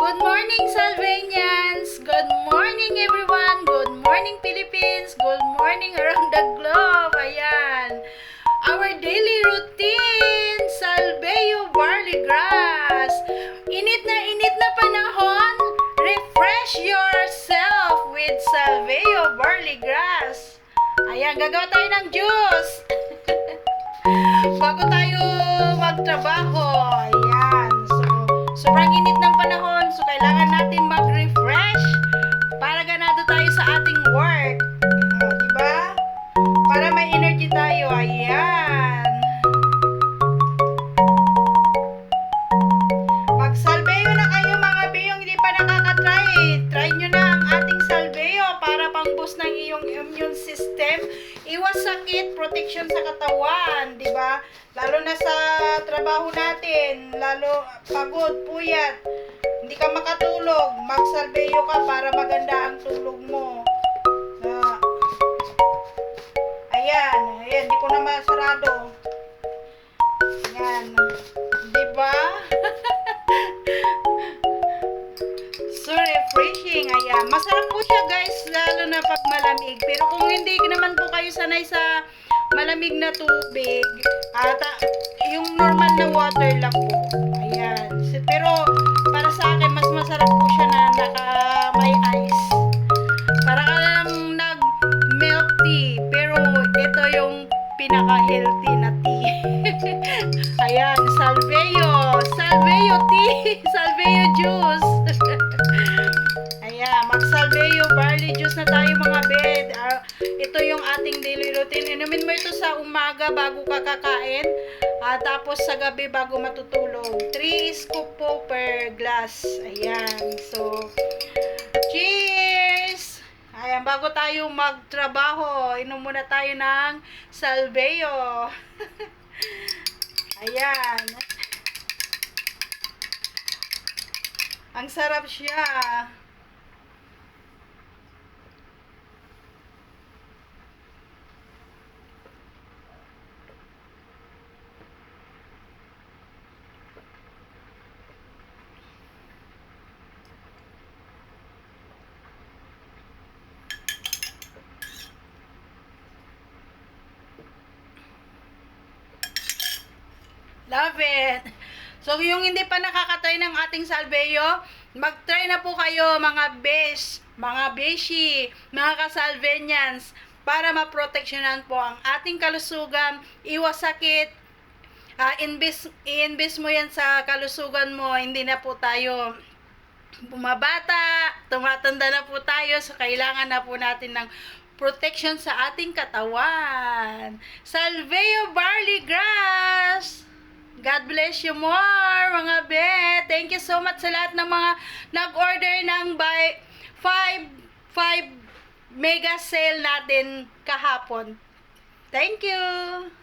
Good morning, Salvanians! Good morning, everyone! Good morning, Philippines! Good morning around the globe! Ayan! Our daily routine, Salveo barley grass. Init na panahon, refresh yourself with Salveo barley grass. Ayan, gagawa tayo ng juice. Bago tayo magtrabaho. Ayan. So, sobrang init ng panahon. So, kailangan natin mag-refresh para ganado tayo sa ating work. Diba? Para may energy tayo. Ayan. Mag-salveo na kayo mga biyong hindi pa nakaka-try. Try nyo na ang ating salveo para pang-boost ng iyong immune system. Iwas sakit, protection sa katawan, di ba? Lalo na sa trabaho natin, lalo pagod, puyat, hindi ka makatulog, magsalbeyo ka para maganda ang tulog mo. Ayan, di ko na masarado. Ayan, di ba? So refreshing, ayan. Masarap po siya guys, lalo na pag malamig. Pero kung hindi naman po kayo sanay sa malamig na tubig, yung normal na water lang po. Ayan. Pero para sa akin, mas masarap po siya na may ice. Para ka lang nag-milk tea. Pero ito yung pinaka-healthy na tea. Ayan, salveo. Salveo tea. Salveo juice. Ayan, mag-salveo barley juice na tayo mga bed. Ito yung ating daily routine. Inumin mo ito sa umaga bago ka kakain. Tapos sa gabi bago matutulog. 3 scoop po per glass. Ayan. So, cheers! Ayan, bago tayo magtrabaho, inom muna tayo ng salveo. Ayan. Ang sarap siya. Love it! So, yung hindi pa nakakatry ng ating salveo, mag-try na po kayo mga besh, mga beshi, mga kasalvenians, para maproteksyonan po ang ating kalusugan, iwas sakit, i-invest mo yan sa kalusugan mo, hindi na po tayo bumabata, tumatanda na po tayo, so kailangan na po natin ng protection sa ating katawan. Salveo barley grass! God bless you more, mga bet. Thank you so much sa lahat ng mga nag-order ng 5 mega sale natin kahapon. Thank you!